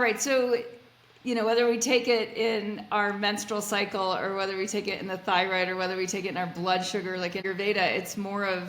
All right. So, whether we take it in our menstrual cycle or whether we take it in the thyroid or whether we take it in our blood sugar, like in Ayurveda,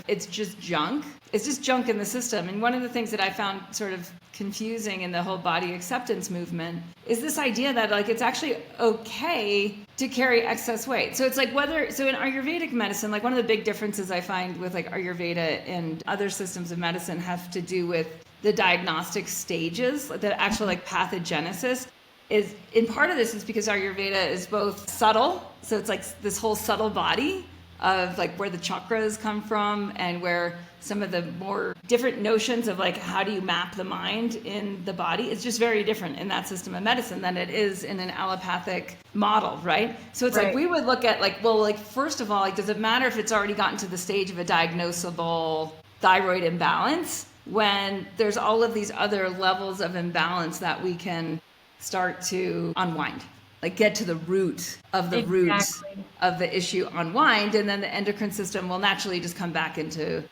it's just junk. It's just junk in the system. And one of the things that I found sort of confusing in the whole body acceptance movement is this idea that like it's actually okay to carry excess weight. So it's like so in Ayurvedic medicine, like one of the big differences I find with like Ayurveda and other systems of medicine have to do with the diagnostic stages, the actual like pathogenesis. Is in part of this is because Ayurveda is both subtle, so it's like this whole subtle body of like where the chakras come from and where some of the more different notions of like how do you map the mind in the body. It's just very different in that system of medicine than it is in an allopathic model, right? So it's like we would look at like, well, like first of all, like does it matter if it's already gotten to the stage of a diagnosable thyroid imbalance when there's all of these other levels of imbalance that we can start to unwind, like get to the root of the root of the issue, unwind, and then the endocrine system will naturally just come back into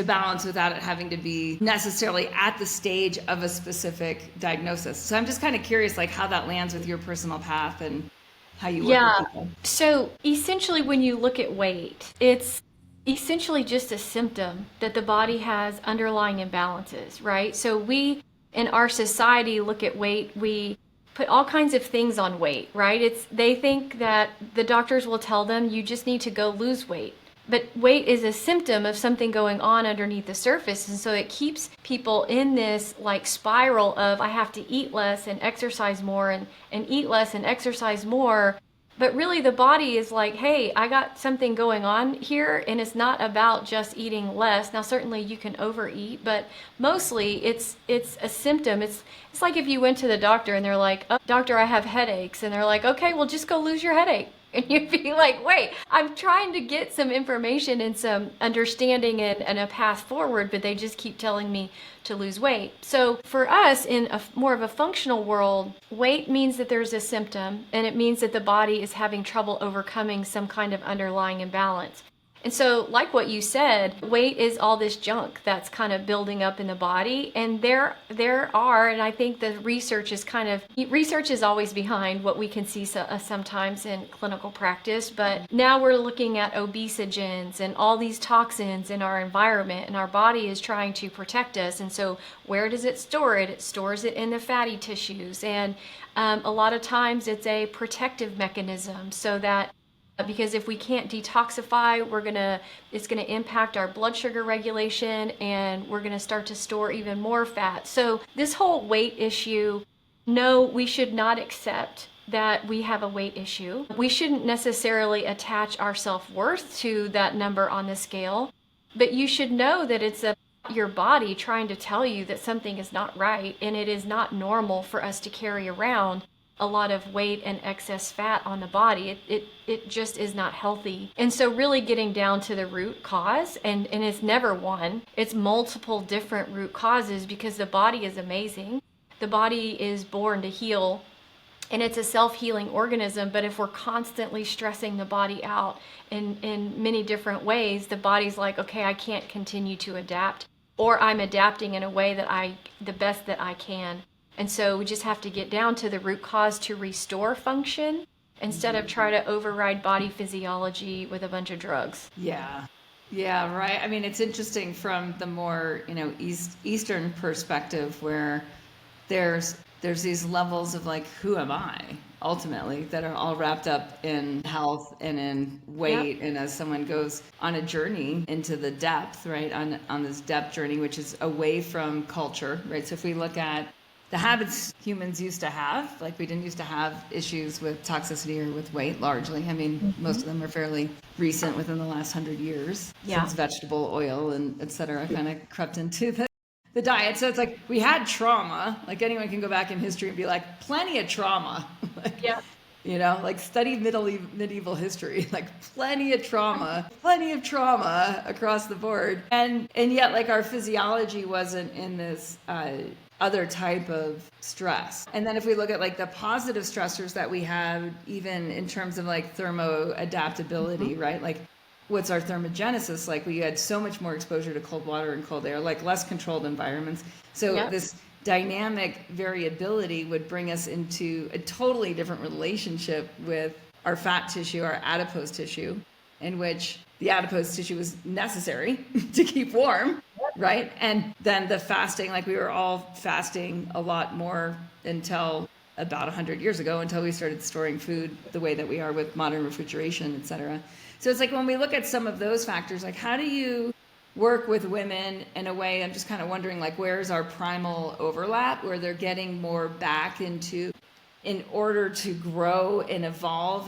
balance without it having to be necessarily at the stage of a specific diagnosis. So I'm just kind of curious like how that lands with your personal path and how you work with people. So essentially when you look at weight, it's essentially just a symptom that the body has underlying imbalances, right? So we in our society look at weight, we put all kinds of things on weight, right? They think that the doctors will tell them you just need to go lose weight. But weight is a symptom of something going on underneath the surface. And so it keeps people in this like spiral of I have to eat less and exercise more and eat less and exercise more. But really the body is like, hey, I got something going on here and it's not about just eating less. Now, certainly you can overeat, but mostly it's a symptom. It's like if you went to the doctor and they're like, oh, doctor, I have headaches. And they're like, okay, well, just go lose your headache. And you'd be like, wait, I'm trying to get some information and some understanding and a path forward, but they just keep telling me to lose weight. So for us in more of a functional world, weight means that there's a symptom and it means that the body is having trouble overcoming some kind of underlying imbalance. And so like what you said, weight is all this junk that's kind of building up in the body. And there are, and I think the research is always behind what we can see sometimes in clinical practice. But now we're looking at obesogens and all these toxins in our environment, and our body is trying to protect us. And so where does it store it? It stores it in the fatty tissues. And a lot of times it's a protective mechanism so that because if we can't detoxify, it's gonna impact our blood sugar regulation and we're gonna start to store even more fat. So this whole weight issue, no, we should not accept that we have a weight issue. We shouldn't necessarily attach our self-worth to that number on the scale, but you should know that it's your body trying to tell you that something is not right, and it is not normal for us to carry around a lot of weight and excess fat on the body. It just is not healthy. And so really getting down to the root cause, and it's never one, it's multiple different root causes, because the body is amazing. The body is born to heal, and it's a self-healing organism. But if we're constantly stressing the body out in many different ways, the body's like, okay, I can't continue to adapt, or I'm adapting in a way that the best that I can. And so we just have to get down to the root cause to restore function instead of try to override body physiology with a bunch of drugs. Yeah. Yeah, right. I mean, it's interesting from the more, Eastern perspective where there's these levels of like, who am I ultimately, that are all wrapped up in health and in weight. Yep. And as someone goes on a journey into the depth, right, on this depth journey, which is away from culture, right? So if we look at the habits humans used to have, like we didn't used to have issues with toxicity or with weight largely. I mean, most of them are fairly recent within the last 100 years, since vegetable oil and et cetera kind of crept into the diet. So it's like we had trauma, like anyone can go back in history and be like, plenty of trauma. Like study medieval history, like plenty of trauma across the board. And yet like our physiology wasn't in this other type of stress. And then if we look at like the positive stressors that we have, even in terms of like thermoadaptability, right? Like what's our thermogenesis? Like we had so much more exposure to cold water and cold air, like less controlled environments. So this dynamic variability would bring us into a totally different relationship with our fat tissue, our adipose tissue, in which the adipose tissue was necessary to keep warm, right? And then the fasting, like we were all fasting a lot more until about 100 years ago, until we started storing food the way that we are with modern refrigeration, et cetera. So it's like when we look at some of those factors, like how do you work with women in a way, I'm just kind of wondering, like, where's our primal overlap where they're getting more back into, in order to grow and evolve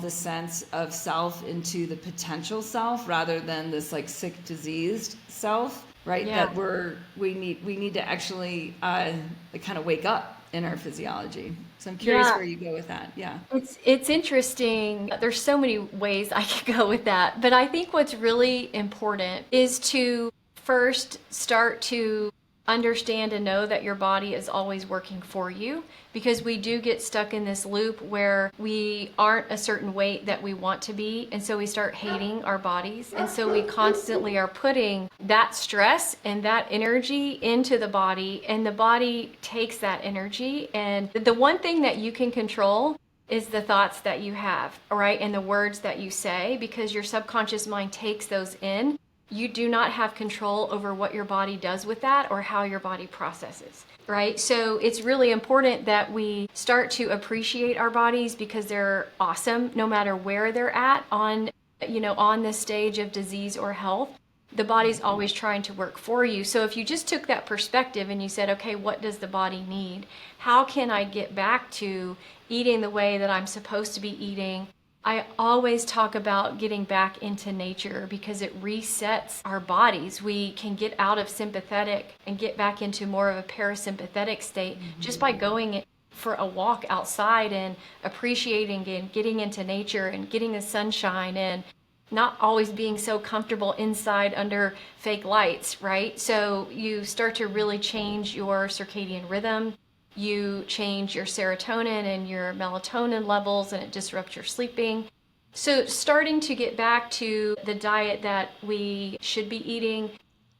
the sense of self into the potential self rather than this like sick, diseased self, right? Yeah. That we need to actually like kind of wake up in our physiology. So I'm curious Yeah. where you go with that. Yeah. It's interesting. There's so many ways I could go with that. But I think what's really important is to first start to understand and know that your body is always working for you, because we do get stuck in this loop where we aren't a certain weight that we want to be, and so we start hating our bodies, and so we constantly are putting that stress and that energy into the body, and the body takes that energy. And the one thing that you can control is the thoughts that you have, right? And the words that you say, because your subconscious mind takes those in. You do not have control over what your body does with that or how your body processes, right? So it's really important that we start to appreciate our bodies, because they're awesome no matter where they're at on, on the stage of disease or health. The body's always trying to work for you. So if you just took that perspective and you said, okay, what does the body need? How can I get back to eating the way that I'm supposed to be eating? I always talk about getting back into nature, because it resets our bodies. We can get out of sympathetic and get back into more of a parasympathetic state just by going for a walk outside and appreciating and getting into nature and getting the sunshine and not always being so comfortable inside under fake lights, right? So you start to really change your circadian rhythm. You change your serotonin and your melatonin levels, and it disrupts your sleeping. So starting to get back to the diet that we should be eating,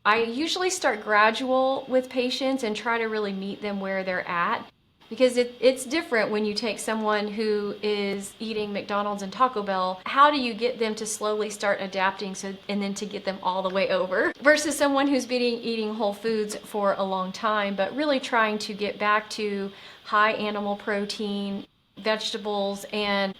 I usually start gradual with patients and try to really meet them where they're at, because it's different when you take someone who is eating McDonald's and Taco Bell. How do you get them to slowly start adapting, and then to get them all the way over, versus someone who's been eating whole foods for a long time, but really trying to get back to high animal protein, vegetables, and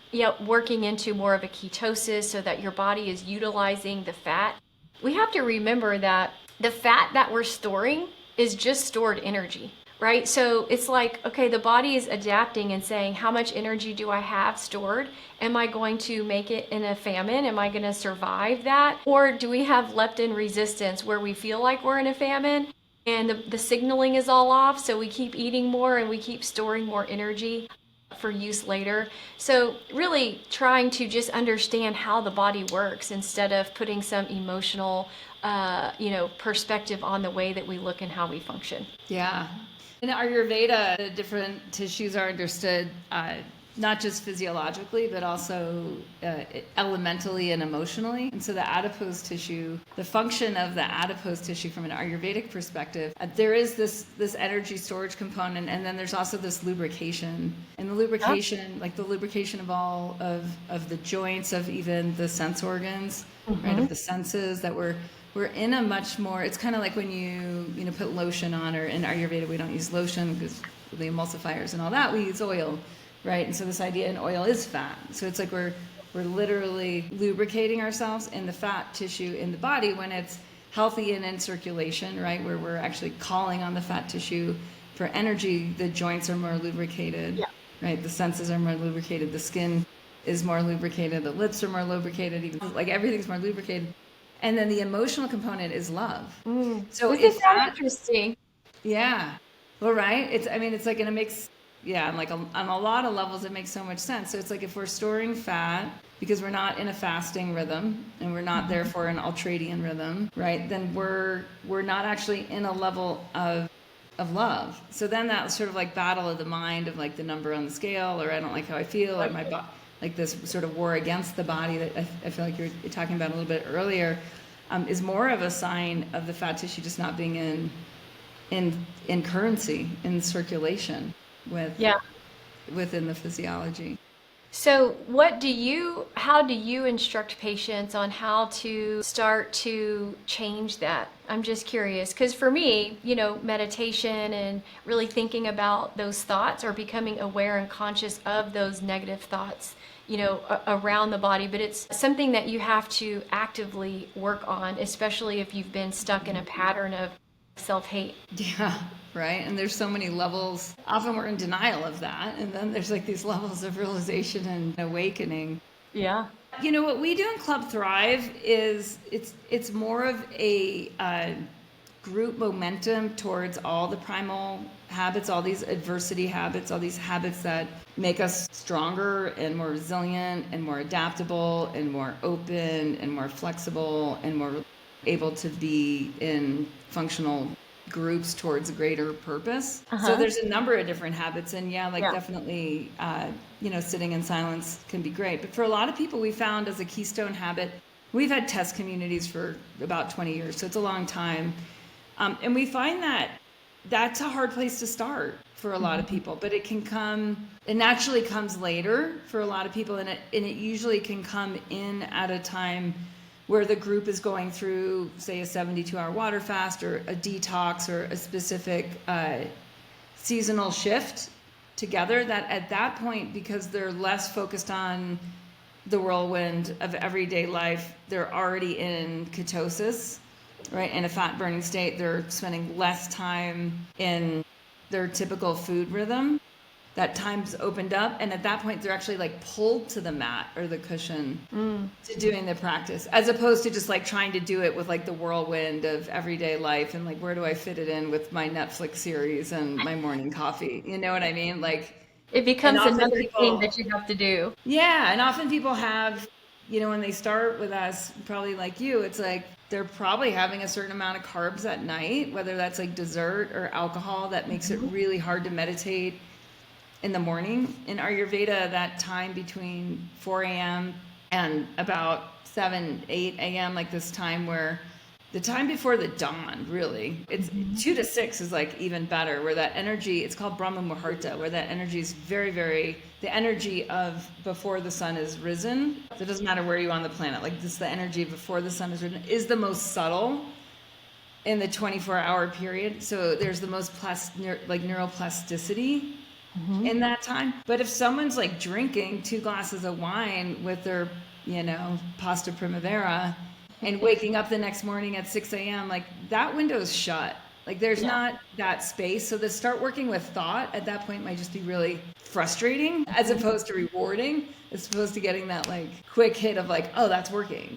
working into more of a ketosis so that your body is utilizing the fat. We have to remember that the fat that we're storing is just stored energy. Right? So it's like, okay, the body is adapting and saying, how much energy do I have stored? Am I going to make it in a famine? Am I going to survive that? Or do we have leptin resistance where we feel like we're in a famine and the signaling is all off? So we keep eating more and we keep storing more energy for use later. So really trying to just understand how the body works instead of putting some emotional, perspective on the way that we look and how we function. Yeah. In Ayurveda, the different tissues are understood not just physiologically, but also elementally and emotionally. And so the adipose tissue, the function of the adipose tissue from an Ayurvedic perspective, there is this energy storage component, and then there's also this lubrication. And the lubrication, like the lubrication of all of the joints, of even the sense organs, right, of the senses, that we're in a much more, it's kind of like when you put lotion on, or in Ayurveda we don't use lotion because of the emulsifiers and all that, we use oil, right? And so this idea in oil is fat. So it's like we're literally lubricating ourselves in the fat tissue in the body when it's healthy and in circulation, right? Where we're actually calling on the fat tissue for energy. The joints are more lubricated, right? The senses are more lubricated. The skin is more lubricated. The lips are more lubricated. Even like everything's more lubricated. And then the emotional component is love. So This is so interesting. Yeah. Well, right. It's like, and it makes, like on a lot of levels, it makes so much sense. So it's like if we're storing fat because we're not in a fasting rhythm and we're not therefore an ultradian rhythm, right? Then we're not actually in a level of love. So then that sort of like battle of the mind of like the number on the scale, or I don't like how I feel, or my body, like this sort of war against the body that I feel like you're talking about a little bit earlier, is more of a sign of the fat tissue just not being in in currency, in circulation Yeah. within the physiology. So, how do you instruct patients on how to start to change that? I'm just curious because for me, meditation and really thinking about those thoughts or becoming aware and conscious of those negative thoughts, around the body, but it's something that you have to actively work on, especially if you've been stuck in a pattern of self-hate. Yeah, right. And there's so many levels. Often we're in denial of that. And then there's like these levels of realization and awakening. Yeah. What we do in Club Thrive is it's more of a group momentum towards all the primal habits, all these adversity habits, all these habits that make us stronger and more resilient and more adaptable and more open and more flexible and more able to be in functional groups towards a greater purpose. So there's a number of different habits, and definitely sitting in silence can be great. But for a lot of people, we found as a keystone habit, we've had test communities for about 20 years, so it's a long time. And we find that that's a hard place to start for a lot of people, but it naturally comes later for a lot of people, and it usually can come in at a time where the group is going through, say, a 72-hour water fast or a detox or a specific seasonal shift together, that at that point, because they're less focused on the whirlwind of everyday life, they're already in ketosis, right? In a fat burning state, they're spending less time in their typical food rhythm. That time's opened up, and at that point they're actually like pulled to the mat or the cushion to doing the practice, as opposed to just like trying to do it with like the whirlwind of everyday life and like, where do I fit it in with my Netflix series and my morning coffee? You know what I mean? Like, It becomes another thing that you have to do. Yeah, and often people have, when they start with us, probably like you, it's like they're probably having a certain amount of carbs at night, whether that's like dessert or alcohol, that makes it really hard to meditate in the morning. In Ayurveda, that time between 4 a.m. and about 7, 8 a.m., like this time where the time before the dawn, really, it's 2 to 6 is like even better, where that energy, it's called Brahma Muhurta, where that energy is very, very, the energy of before the sun is risen. So it doesn't matter where you are on the planet, like this, the energy before the sun is risen is the most subtle in the 24-hour period. So there's the most neuroplasticity in that time. But if someone's like drinking 2 glasses of wine with their, pasta primavera and waking up the next morning at 6 a.m., like that window's shut. Like there's not that space. So to start working with thought at that point might just be really frustrating as opposed to rewarding, as opposed to getting that like quick hit of like, oh, that's working.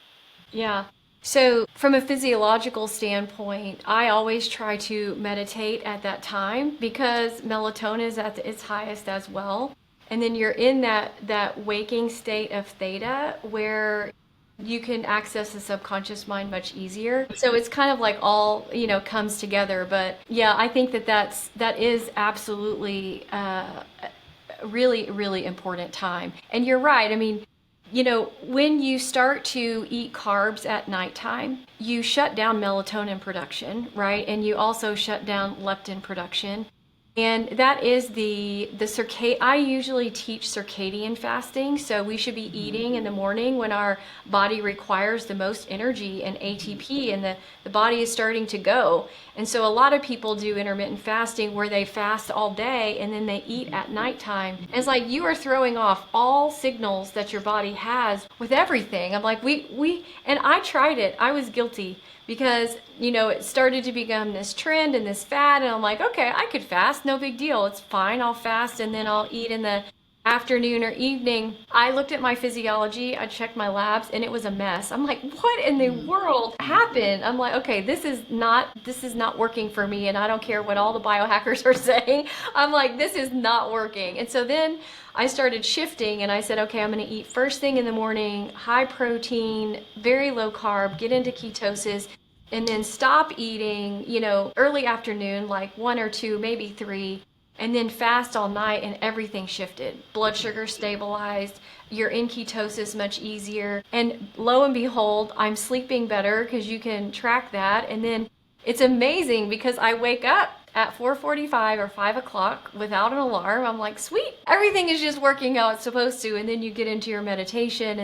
Yeah. So from a physiological standpoint, I always try to meditate at that time because melatonin is at its highest as well. And then you're in that waking state of theta where you can access the subconscious mind much easier. So it's kind of like all, comes together. But yeah, I think that is absolutely a really, really important time. And you're right. I mean, when you start to eat carbs at nighttime, you shut down melatonin production, right? And you also shut down leptin production. And that is the I usually teach circadian fasting. So we should be eating in the morning when our body requires the most energy and ATP and the body is starting to go. And so a lot of people do intermittent fasting where they fast all day and then they eat at nighttime. And it's like you are throwing off all signals that your body has with everything. I'm like, and I tried it. I was guilty. Because, it started to become this trend and this fad, and I'm like, okay, I could fast, no big deal. It's fine, I'll fast, and then I'll eat in the afternoon or evening. I looked at my physiology, I checked my labs, and it was a mess. I'm like, what in the world happened? I'm like, okay, this is not working for me, and I don't care what all the biohackers are saying. I'm like, this is not working. And so then I started shifting and I said, okay, I'm going to eat first thing in the morning, high protein, very low carb, get into ketosis, and then stop eating, early afternoon, like 1 or 2, maybe 3, and then fast all night, and everything shifted. Blood sugar stabilized, you're in ketosis much easier, and lo and behold, I'm sleeping better because you can track that. And then it's amazing because I wake up at 4:45 or 5 o'clock without an alarm. I'm like, sweet, everything is just working how it's supposed to. And then you get into your meditation,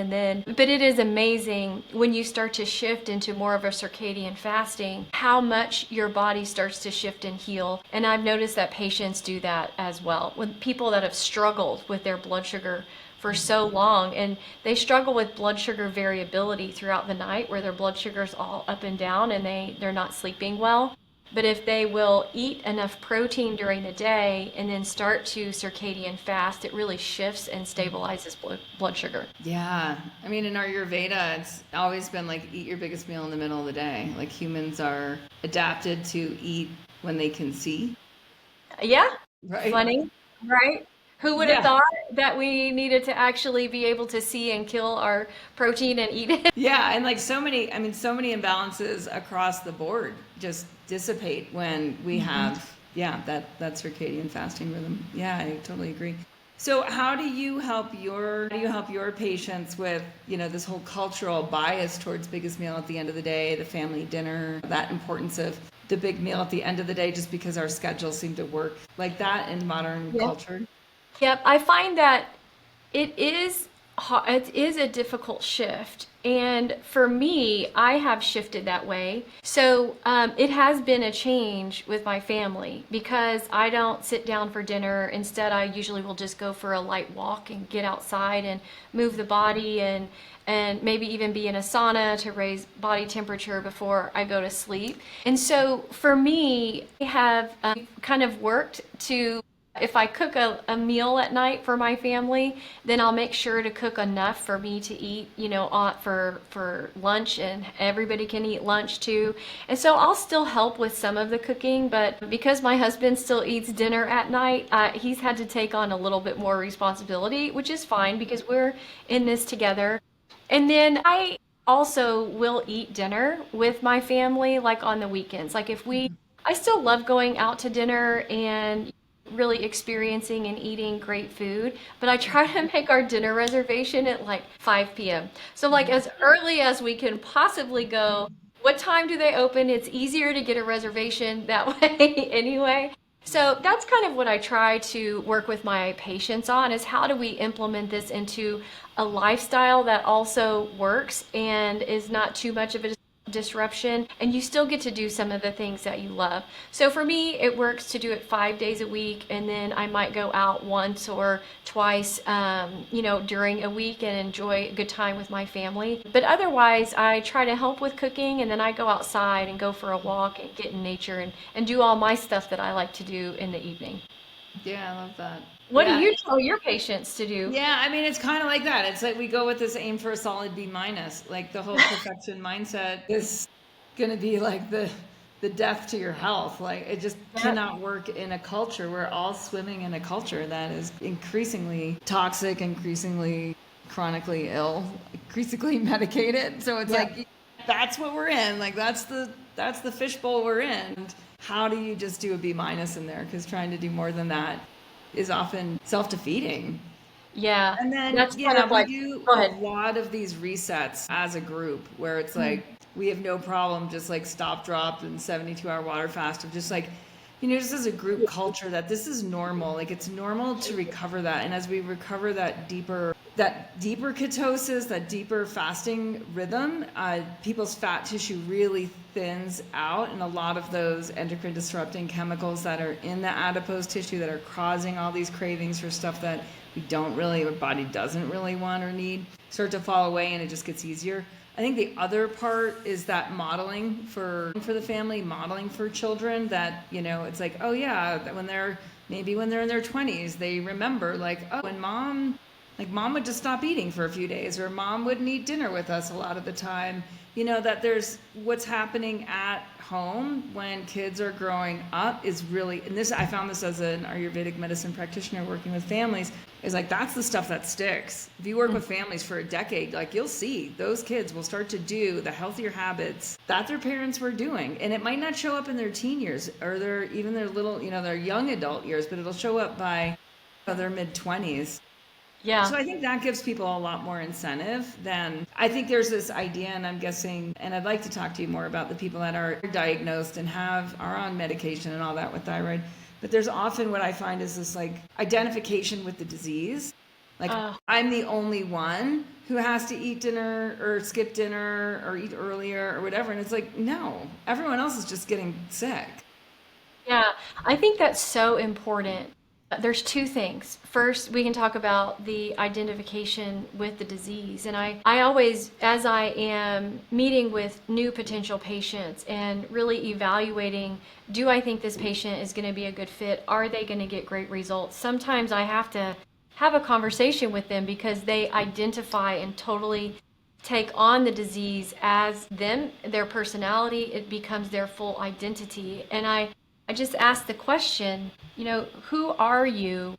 but it is amazing when you start to shift into more of a circadian fasting, how much your body starts to shift and heal. And I've noticed that patients do that as well. When people that have struggled with their blood sugar for so long, and they struggle with blood sugar variability throughout the night where their blood sugar is all up and down and they're not sleeping well. But if they will eat enough protein during the day and then start to circadian fast, it really shifts and stabilizes blood sugar. Yeah. I mean, in our Ayurveda, it's always been like eat your biggest meal in the middle of the day. Like humans are adapted to eat when they can see. Yeah, Right. funny, right? Who would have Yeah. thought that we needed to actually be able to see and kill our protein and eat it? Yeah, and like so many imbalances across the board just dissipate when we have, yeah, that circadian fasting rhythm. Yeah, I totally agree. So how do you help your patients with, this whole cultural bias towards biggest meal at the end of the day, the family dinner, that importance of the big meal at the end of the day just because our schedules seem to work like that in modern Yeah. culture? Yep, I find that it is a difficult shift, and for me, I have shifted that way. So it has been a change with my family because I don't sit down for dinner. Instead, I usually will just go for a light walk and get outside and move the body and maybe even be in a sauna to raise body temperature before I go to sleep. And so for me, I have kind of worked to, if I cook a meal at night for my family, then I'll make sure to cook enough for me to eat, for lunch, and everybody can eat lunch too. And so I'll still help with some of the cooking, but because my husband still eats dinner at night, he's had to take on a little bit more responsibility, which is fine because we're in this together. And then I also will eat dinner with my family, like on the weekends. I still love going out to dinner and really experiencing and eating great food, but I try to make our dinner reservation at like 5 p.m. So like as early as we can possibly go. What time do they open? It's easier to get a reservation that way anyway. So that's kind of what I try to work with my patients on, is how do we implement this into a lifestyle that also works and is not too much of a disruption, and you still get to do some of the things that you love. So for me, it works to do it 5 days a week, and then I might go out once or twice, during a week and enjoy a good time with my family. But otherwise, I try to help with cooking, and then I go outside and go for a walk and get in nature and do all my stuff that I like to do in the evening. Yeah, I love that. What do Yeah. you tell your patients to do? Yeah, I mean, it's kind of like that. It's like we go with this aim for a solid B minus. Like the whole perfection mindset is going to be like the death to your health. Like it just Yeah. cannot work in a culture. We're all swimming in a culture that is increasingly toxic, increasingly chronically ill, increasingly medicated. So it's Yeah. like that's what we're in. Like that's the fishbowl we're in. And how do you just do a B minus in there? Because trying to do more than that is often self-defeating. Yeah. And then, That's kind yeah, of we like, do go a ahead. lot of these resets as a group where it's like we have no problem just like stop, drop, and 72-hour water fast of just like, just as a group culture that this is normal. Like it's normal to recover that. And as we recover that deeper ketosis, that deeper fasting rhythm, people's fat tissue really thins out, and a lot of those endocrine disrupting chemicals that are in the adipose tissue that are causing all these cravings for stuff that our body doesn't really want or need, start to fall away, and it just gets easier. I think the other part is that modeling for the family, modeling for children, that it's like, oh yeah, that when they're in their 20s, they remember like, oh, when mom would just stop eating for a few days, or mom wouldn't eat dinner with us a lot of the time. That there's what's happening at home when kids are growing up is really, and this, I found this as an Ayurvedic medicine practitioner working with families, is like that's the stuff that sticks. If you work with families for a decade, like you'll see those kids will start to do the healthier habits that their parents were doing. And it might not show up in their teen years or their little, their young adult years, but it'll show up by their mid 20s. Yeah. So I think that gives people a lot more incentive than, I think there's this idea, and I'm guessing, and I'd like to talk to you more about the people that are diagnosed and are on medication and all that with thyroid. But there's often what I find is this like identification with the disease. Like I'm the only one who has to eat dinner or skip dinner or eat earlier or whatever. And it's like, no, everyone else is just getting sick. Yeah, I think that's so important. There's two things. First, we can talk about the identification with the disease. And I always, as I am meeting with new potential patients and really evaluating, do I think this patient is going to be a good fit? Are they going to get great results? Sometimes I have to have a conversation with them because they identify and totally take on the disease as them, their personality. It becomes their full identity. And I just asked the question, who are you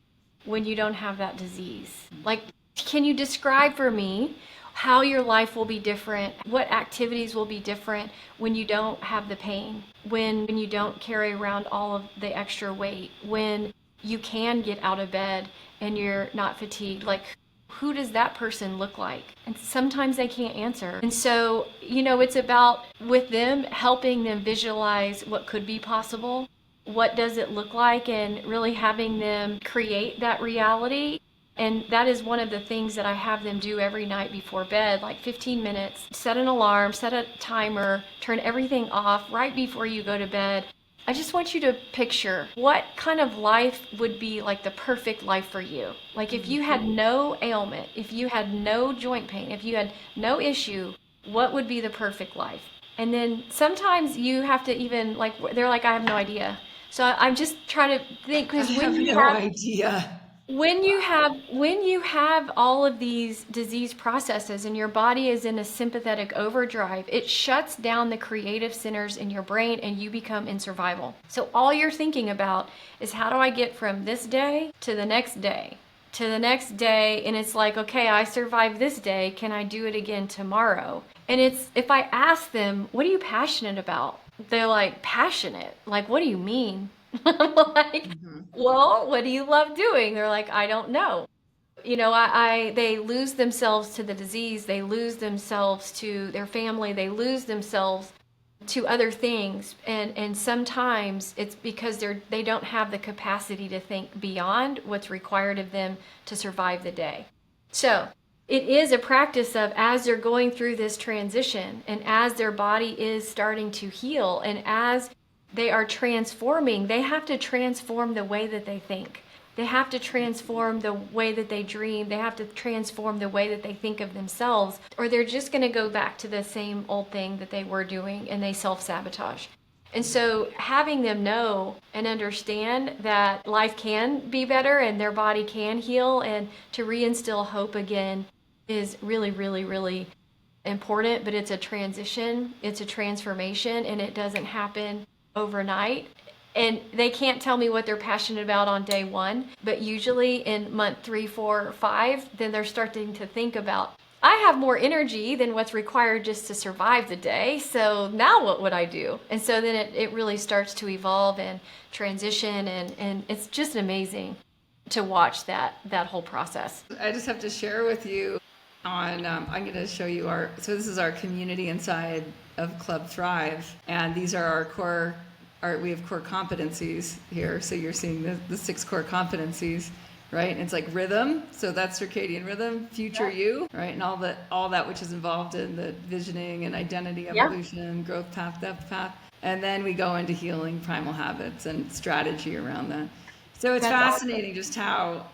when you don't have that disease? Like, can you describe for me how your life will be different? What activities will be different when you don't have the pain? When you don't carry around all of the extra weight? When you can get out of bed and you're not fatigued? Like, who does that person look like? And sometimes they can't answer. And so, it's about with them helping them visualize what could be possible. What does it look like, and really having them create that reality. And that is one of the things that I have them do every night before bed, like 15 minutes, set an alarm, set a timer, turn everything off right before you go to bed. I just want you to picture what kind of life would be like the perfect life for you. Like if you had no ailment, if you had no joint pain, if you had no issue, what would be the perfect life? And then sometimes you have to even like, they're like, I have no idea. So I'm just trying to think, I because have no idea. when you have all of these disease processes and your body is in a sympathetic overdrive, it shuts down the creative centers in your brain and you become in survival. So all you're thinking about is, how do I get from this day to the next day to the next day? And it's like, okay, I survived this day, can I do it again tomorrow? And it's, if I ask them, what are you passionate about? They're like, passionate? Like, what do you mean? I'm like, well, what do you love doing? They're like, I don't know. They lose themselves to the disease. They lose themselves to their family. They lose themselves to other things. And sometimes it's because they don't have the capacity to think beyond what's required of them to survive the day. So it is a practice of, as they're going through this transition and as their body is starting to heal and as they are transforming, they have to transform the way that they think. They have to transform the way that they dream. They have to transform the way that they think of themselves, or they're just going to go back to the same old thing that they were doing and they self-sabotage. And so having them know and understand that life can be better and their body can heal, and to reinstill hope again is really, really, really important. But it's a transition, it's a transformation, and it doesn't happen overnight. And they can't tell me what they're passionate about on day one, but usually in month 3, 4, 5, then they're starting to think about, I have more energy than what's required just to survive the day. So now what would I do? And so then it really starts to evolve and transition, and it's just amazing to watch that whole process. I just have to share with you on, I'm going to show you so this is our community inside of Club Thrive. And these are our core, we have core competencies here. So you're seeing the 6 core competencies, right? And it's like rhythm. So that's circadian rhythm, future you, right? And all that which is involved in the visioning and identity evolution, growth path, depth path. And then we go into healing, primal habits, and strategy around that. So it's fascinating just how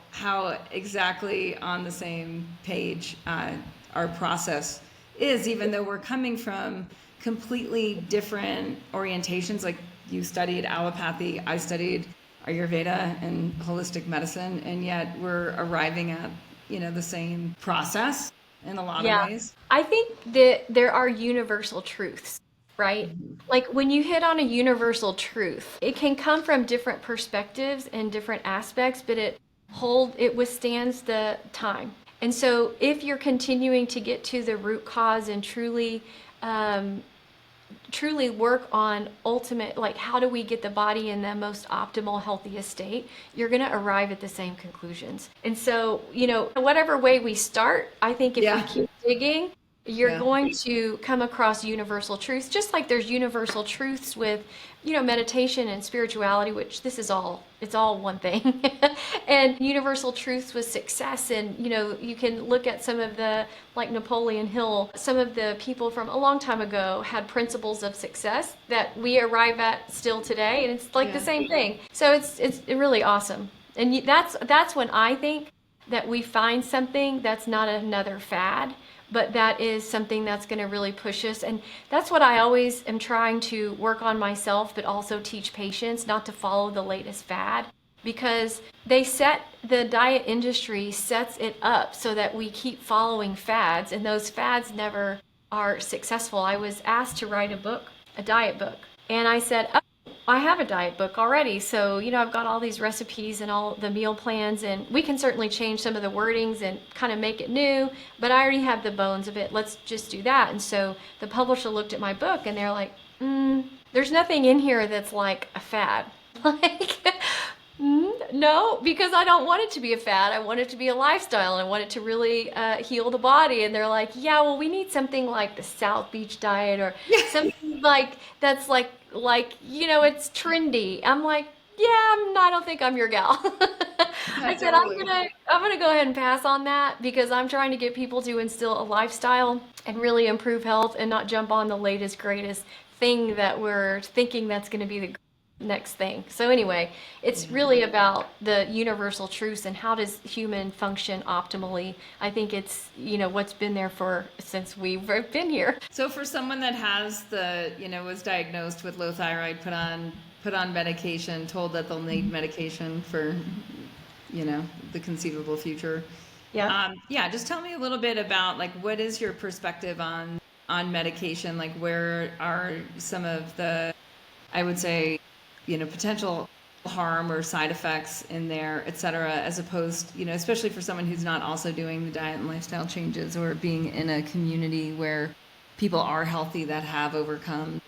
exactly on the same page our process is, even though we're coming from completely different orientations. Like you studied allopathy, I studied Ayurveda and holistic medicine, and yet we're arriving at the same process in a lot of ways. I think that there are universal truths, right? Like when you hit on a universal truth, it can come from different perspectives and different aspects, but it withstands the time. And so if you're continuing to get to the root cause and truly truly work on ultimate, like, how do we get the body in the most optimal, healthiest state, you're going to arrive at the same conclusions. And so, whatever way we start, I think if we Yeah. keep digging, you're Yeah. going to come across universal truths, just like there's universal truths with, meditation and spirituality, which it's all one thing. And universal truths with success. And, you can look at some of the, like Napoleon Hill, some of the people from a long time ago had principles of success that we arrive at still today. And it's like the same thing. So it's really awesome. And that's when I think that we find something that's not another fad, but that is something that's going to really push us. And that's what I always am trying to work on myself, but also teach patients not to follow the latest fad, because the diet industry sets it up so that we keep following fads, and those fads never are successful. I was asked to write a diet book, and I said, oh, I have a diet book already. So, I've got all these recipes and all the meal plans, and we can certainly change some of the wordings and kind of make it new, but I already have the bones of it. Let's just do that. And so the publisher looked at my book and they're like, there's nothing in here that's like a fad. Like, no, because I don't want it to be a fad. I want it to be a lifestyle, and I want it to really heal the body. And they're like, yeah, well, we need something like the South Beach diet, or something like that's like it's trendy. I'm like, yeah, I don't think I'm your gal. I said, Totally. I'm gonna go ahead and pass on that, because I'm trying to get people to instill a lifestyle and really improve health, and not jump on the latest greatest thing that we're thinking that's going to be the next thing. So anyway, it's really about the universal truths and how does human function optimally. I think it's, what's been there since we've been here. So for someone that has was diagnosed with low thyroid, put on medication, told that they'll need medication for, the conceivable future. Yeah. Yeah, just tell me a little bit about, like, what is your perspective on medication? Like, where are some of the, I would say, potential harm or side effects in there, et cetera, as opposed, especially for someone who's not also doing the diet and lifestyle changes, or being in a community where people are healthy that have overcome,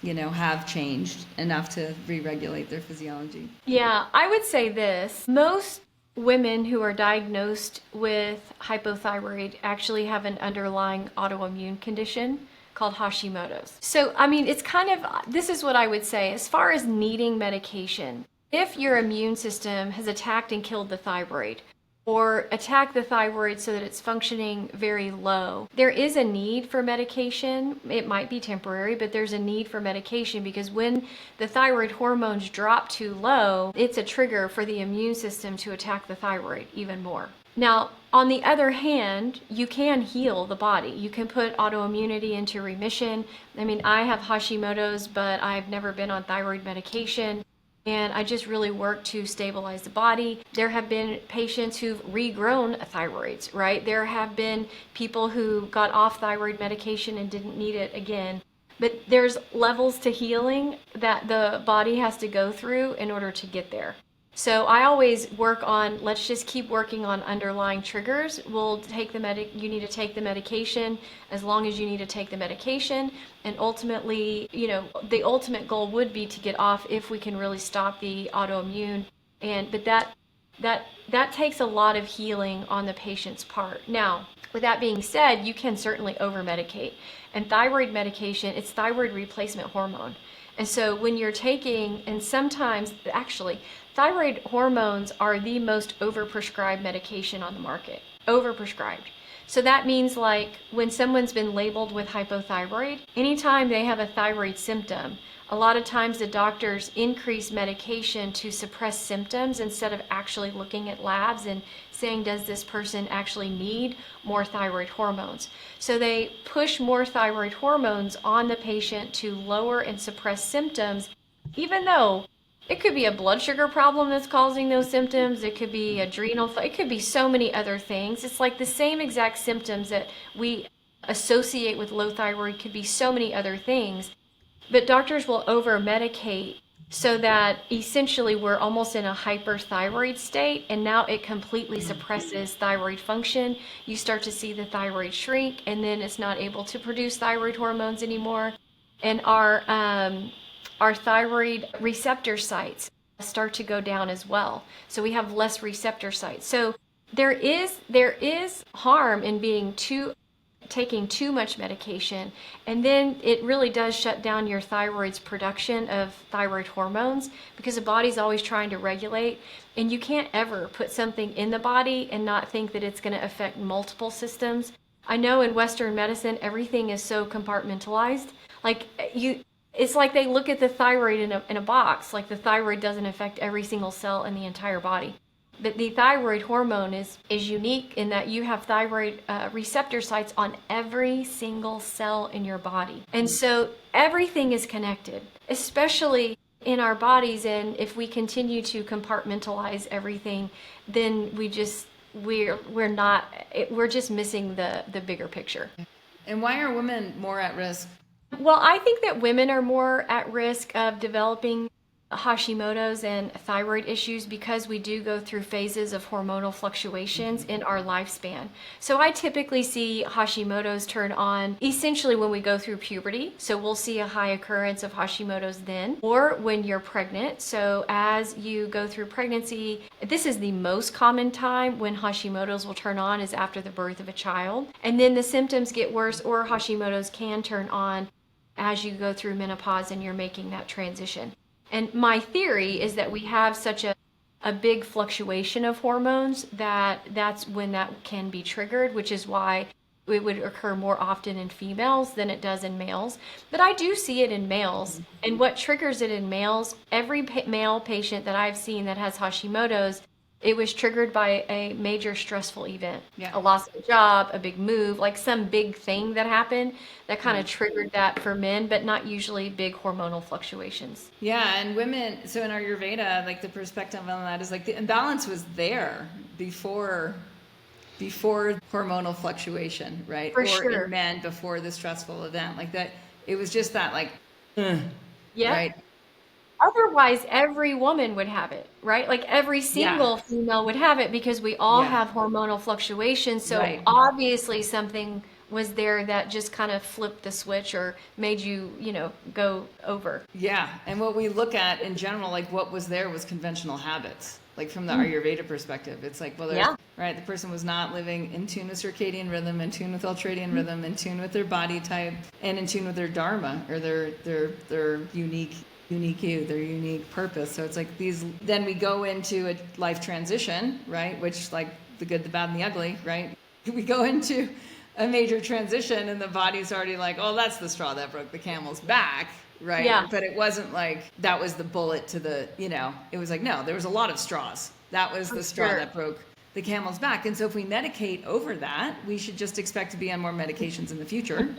have changed enough to re-regulate their physiology. Yeah, I would say this. Most women who are diagnosed with hypothyroid actually have an underlying autoimmune condition called Hashimoto's. So, it's kind of, this is what I would say as far as needing medication. If your immune system has attacked and killed the thyroid, or attacked the thyroid so that it's functioning very low, there is a need for medication. It might be temporary, but there's a need for medication, because when the thyroid hormones drop too low, it's a trigger for the immune system to attack the thyroid even more. Now, on the other hand, you can heal the body. You can put autoimmunity into remission. I have Hashimoto's, but I've never been on thyroid medication. And I just really work to stabilize the body. There have been patients who've regrown thyroids, right? There have been people who got off thyroid medication and didn't need it again. But there's levels to healing that the body has to go through in order to get there. So I always work on, let's just keep working on underlying triggers. You need to take the medication as long as you need to take the medication. And ultimately, the ultimate goal would be to get off if we can really stop the autoimmune. But that takes a lot of healing on the patient's part. Now, with that being said, you can certainly over-medicate. And thyroid medication, it's thyroid replacement hormone. And so when you're taking, and sometimes, actually, thyroid hormones are the most overprescribed medication on the market. Overprescribed. So that means, like, when someone's been labeled with hypothyroid, anytime they have a thyroid symptom, a lot of times the doctors increase medication to suppress symptoms instead of actually looking at labs and saying, does this person actually need more thyroid hormones? So they push more thyroid hormones on the patient to lower and suppress symptoms, even though it could be a blood sugar problem that's causing those symptoms. It could be adrenal, it could be so many other things. It's like the same exact symptoms that we associate with low thyroid could be so many other things. But doctors will over-medicate so that essentially we're almost in a hyperthyroid state, and now it completely suppresses thyroid function. You start to see the thyroid shrink, and then it's not able to produce thyroid hormones anymore. and our thyroid receptor sites start to go down as well. So we have less receptor sites. So there is harm in taking too much medication, and then it really does shut down your thyroid's production of thyroid hormones, because the body's always trying to regulate, and you can't ever put something in the body and not think that it's going to affect multiple systems. I know in Western medicine everything is so compartmentalized. Like it's like they look at the thyroid in a box. Like the thyroid doesn't affect every single cell in the entire body. But the thyroid hormone is unique in that you have thyroid receptor sites on every single cell in your body. And so everything is connected, especially in our bodies. And if we continue to compartmentalize everything, then we're just missing the bigger picture. And why are women more at risk? Well, I think that women are more at risk of developing Hashimoto's and thyroid issues because we do go through phases of hormonal fluctuations in our lifespan. So I typically see Hashimoto's turn on essentially when we go through puberty. So we'll see a high occurrence of Hashimoto's then, or when you're pregnant. So as you go through pregnancy, this is the most common time when Hashimoto's will turn on, is after the birth of a child. And then the symptoms get worse, or Hashimoto's can turn on as you go through menopause and you're making that transition. And my theory is that we have such a big fluctuation of hormones that's when that can be triggered, which is why it would occur more often in females than it does in males. But I do see it in males. And what triggers it in males, every male patient that I've seen that has Hashimoto's, it was triggered by a major stressful event, a loss of a job, a big move, like some big thing that happened that kind of triggered that for men, but not usually big hormonal fluctuations. Yeah, and women, so in Ayurveda, like the perspective on that is like the imbalance was there before hormonal fluctuation, right? For or sure. in men before the stressful event. Like that, it was just that like, Yeah. right? Otherwise, every woman would have it, right? Like every single female would have it because we all have hormonal fluctuations. So Right. obviously something was there that just kind of flipped the switch or made you, go over. Yeah, and what we look at in general, like what was there was conventional habits. Like from the Ayurveda perspective, it's like, well, right, the person was not living in tune with circadian rhythm, in tune with ultradian rhythm, in tune with their body type, and in tune with their dharma, or their unique you, their unique purpose. So it's like these, then we go into a life transition, right? Which, like the good, the bad, and the ugly, right? We go into a major transition and the body's already like, oh, that's the straw that broke the camel's back, right? Yeah. But it wasn't like that was the bullet to the, it was like, no, there was a lot of straws. That was the straw that broke the camel's back. And so if we medicate over that, we should just expect to be on more medications in the future,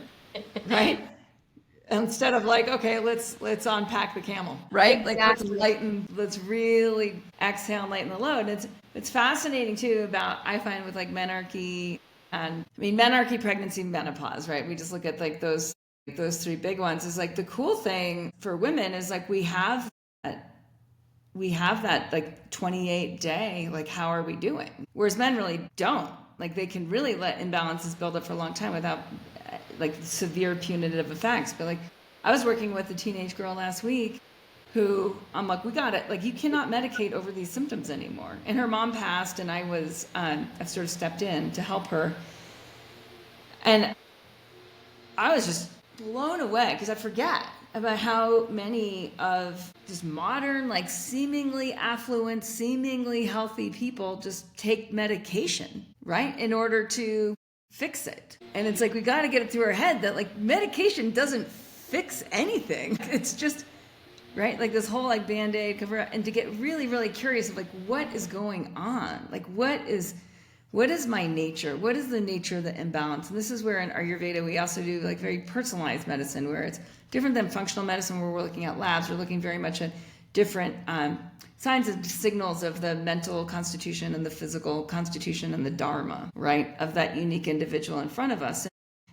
right? Instead of like, okay, let's unpack the camel, right? Exactly. Like let's really exhale and lighten the load. It's fascinating too about, I find with like menarche and menarche, pregnancy, menopause, right? We just look at like those three big ones. Is like the cool thing for women is like we have that like 28 day, like how are we doing? Whereas men really don't. Like they can really let imbalances build up for a long time without like severe punitive effects. But like I was working with a teenage girl last week who I'm like, we got it. Like you cannot medicate over these symptoms anymore. And her mom passed and I've sort of stepped in to help her. And I was just blown away because I forget about how many of just modern, like seemingly affluent, seemingly healthy people just take medication, right? In order to fix it. And it's like, we got to get it through our head that like medication doesn't fix anything. It's just, right? Like this whole like Band-Aid cover, and to get really, really curious of like, what is going on? Like, what is my nature? What is the nature of the imbalance? And this is where in Ayurveda, we also do like very personalized medicine, where it's different than functional medicine, where we're looking at labs. We're looking very much at different signs and signals of the mental constitution and the physical constitution and the dharma, right, of that unique individual in front of us.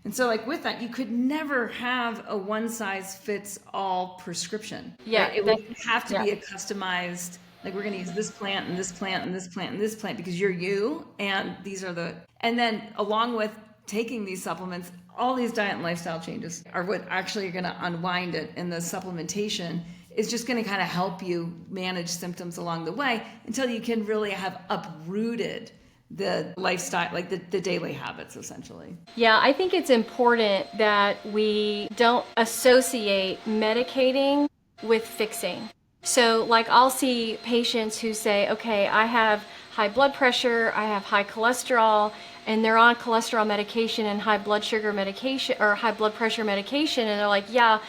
And so like with that, you could never have a one size fits all prescription. Yeah. Right? It would have to be a customized, like we're going to use this plant and this plant and this plant and this plant because you're you, and these are and then along with taking these supplements, all these diet and lifestyle changes are what actually are going to unwind it, and the supplementation is just going to kind of help you manage symptoms along the way until you can really have uprooted the lifestyle, like the daily habits, essentially. Yeah, I think it's important that we don't associate medicating with fixing. So, like, I'll see patients who say, okay, I have high blood pressure, I have high cholesterol, and they're on cholesterol medication and high blood sugar medication or high blood pressure medication, and they're like, yeah,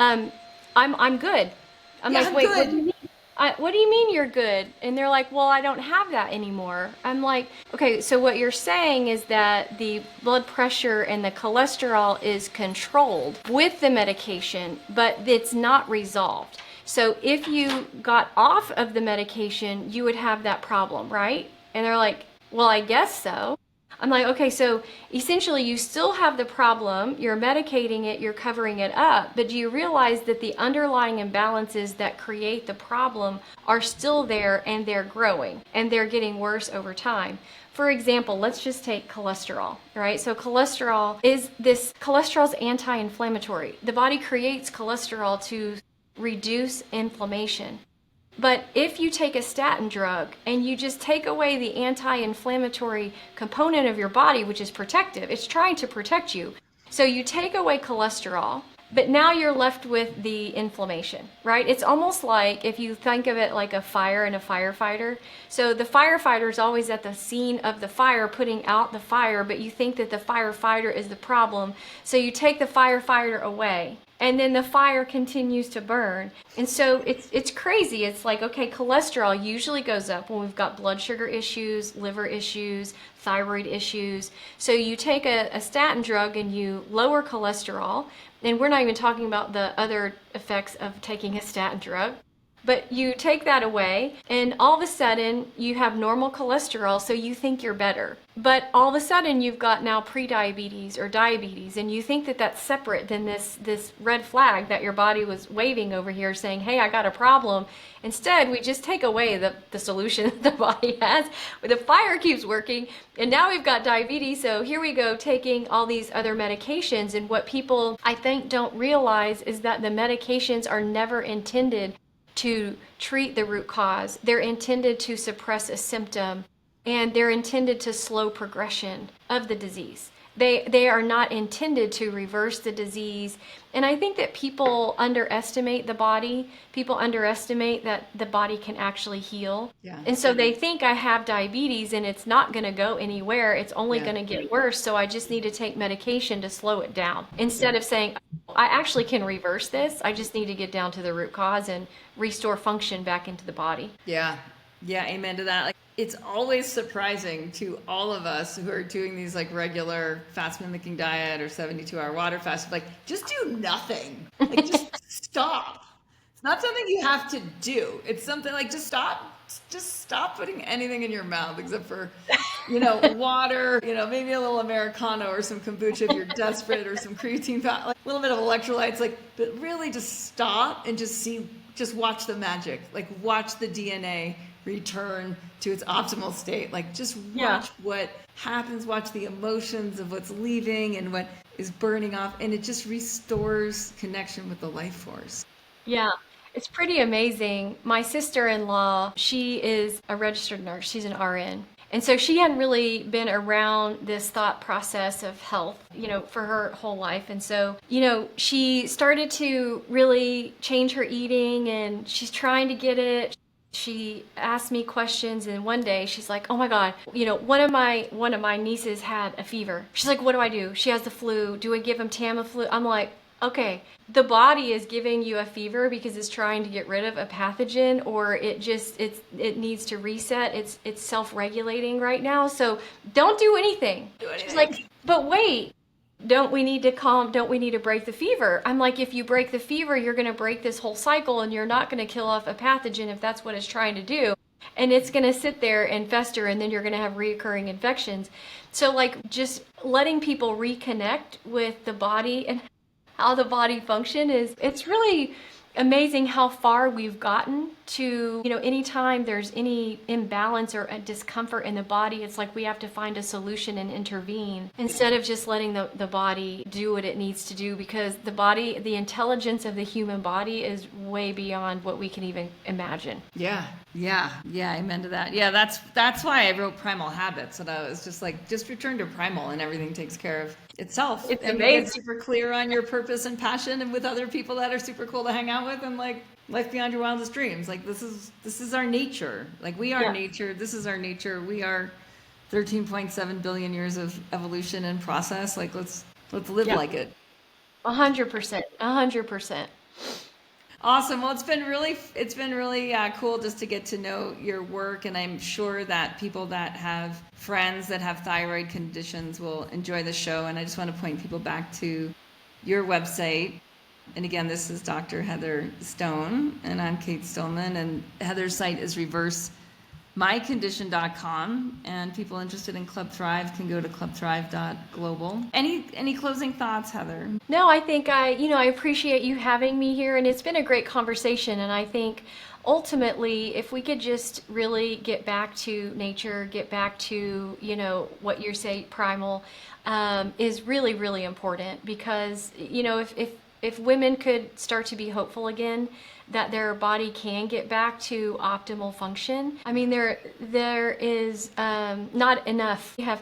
I'm good. I'm like, I'm wait, good. what do you mean? What do you mean you're good? And they're like, well, I don't have that anymore. I'm like, okay, so what you're saying is that the blood pressure and the cholesterol is controlled with the medication, but it's not resolved. So if you got off of the medication, you would have that problem, right? And they're like, well, I guess so. I'm like, okay, so essentially you still have the problem, you're medicating it, you're covering it up, but do you realize that the underlying imbalances that create the problem are still there, and they're growing and they're getting worse over time? For example, let's just take cholesterol, right? So cholesterol's anti-inflammatory. The body creates cholesterol to reduce inflammation. But if you take a statin drug and you just take away the anti-inflammatory component of your body, which is protective, it's trying to protect you. So you take away cholesterol, but now you're left with the inflammation, right? It's almost like if you think of it like a fire and a firefighter. So the firefighter is always at the scene of the fire, putting out the fire, but you think that the firefighter is the problem. So you take the firefighter away, and then the fire continues to burn. And so it's crazy. It's like, okay, cholesterol usually goes up when we've got blood sugar issues, liver issues, thyroid issues. So you take a statin drug and you lower cholesterol, and we're not even talking about the other effects of taking a statin drug. But you take that away, and all of a sudden you have normal cholesterol, so you think you're better. But all of a sudden you've got now prediabetes or diabetes, and you think that that's separate than this red flag that your body was waving over here saying, hey, I got a problem. Instead, we just take away the solution that the body has. The fire keeps working, and now we've got diabetes, so here we go taking all these other medications. And what people, I think, don't realize is that the medications are never intended to treat the root cause. They're intended to suppress a symptom, and they're intended to slow progression of the disease. They are not intended to reverse the disease. And I think that people underestimate the body. People underestimate that the body can actually heal. Yeah. And so they think I have diabetes and it's not going to go anywhere. It's only going to get worse. So I just need to take medication to slow it down. Instead of saying, I actually can reverse this. I just need to get down to the root cause and restore function back into the body. Yeah. Yeah. Amen to that. Like, it's always surprising to all of us who are doing these like regular fast mimicking diet or 72-hour water fast, like just do nothing. Like just stop. It's not something you have to do. It's something like just stop putting anything in your mouth except for, water, maybe a little Americano or some kombucha if you're desperate, or some creatine powder, like a little bit of electrolytes, but really just stop and just watch the magic, like watch the DNA return to its optimal state. Like just watch what happens, watch the emotions of what's leaving and what is burning off, and it just restores connection with the life force. Yeah, it's pretty amazing. My sister-in-law, she is a registered nurse. She's an RN. And so she hadn't really been around this thought process of health, for her whole life. And so, she started to really change her eating, and she's trying to get it. She asked me questions, and one day she's like, oh my God, one of my nieces had a fever. She's like, what do I do? She has the flu. Do I give him Tamiflu? I'm like, okay, the body is giving you a fever because it's trying to get rid of a pathogen, or it needs to reset. It's self-regulating right now. So don't do anything. She's like, but wait, don't we need to break the fever? I'm like, if you break the fever, you're going to break this whole cycle, and you're not going to kill off a pathogen if that's what it's trying to do. And it's going to sit there and fester, and then you're going to have reoccurring infections. So like just letting people reconnect with the body and how the body function it's really amazing how far we've gotten to, anytime there's any imbalance or a discomfort in the body, it's like we have to find a solution and intervene instead of just letting the body do what it needs to do, because the intelligence of the human body is way beyond what we can even imagine. Yeah. Amen to that. Yeah, that's why I wrote Primal Habits. And I was just like, just return to primal and everything takes care of itself. It's and amazing. You get super clear on your purpose and passion, and with other people that are super cool to hang out with, and like life beyond your wildest dreams. Like this is our nature. Like we are nature. This is our nature. We are 13.7 billion years of evolution and process. Like let's live like it. 100%. 100%. Awesome. Well, it's been really cool just to get to know your work, and I'm sure that people that have friends that have thyroid conditions will enjoy the show. And I just want to point people back to your website. And again, this is Dr. Heather Stone, and I'm Kate Stillman, and Heather's site is reversemycondition.com, and people interested in Club Thrive can go to clubthrive.global. Any closing thoughts, Heather? No, I think I appreciate you having me here, and it's been a great conversation. And I think ultimately, if we could just really get back to nature, get back to, what you say, primal, is really, really important, because, if women could start to be hopeful again, that their body can get back to optimal function. I mean, there is not enough. I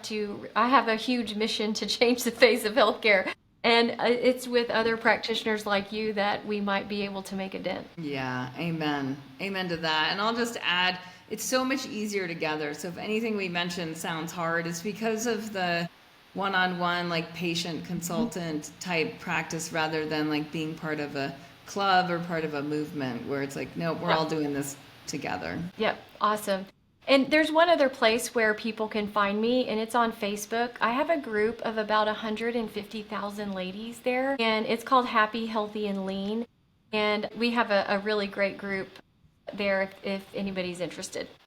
have a huge mission to change the face of healthcare. And it's with other practitioners like you that we might be able to make a dent. Yeah, amen. Amen to that. And I'll just add, it's so much easier together. So if anything we mentioned sounds hard, it's because of the one-on-one, like patient consultant type practice, rather than like being part of a club or part of a movement where it's like, no, we're all doing this together. Yep. Awesome. And there's one other place where people can find me, and it's on Facebook. I have a group of about 150,000 ladies there, and it's called Happy, Healthy, and Lean. And we have a really great group there if anybody's interested.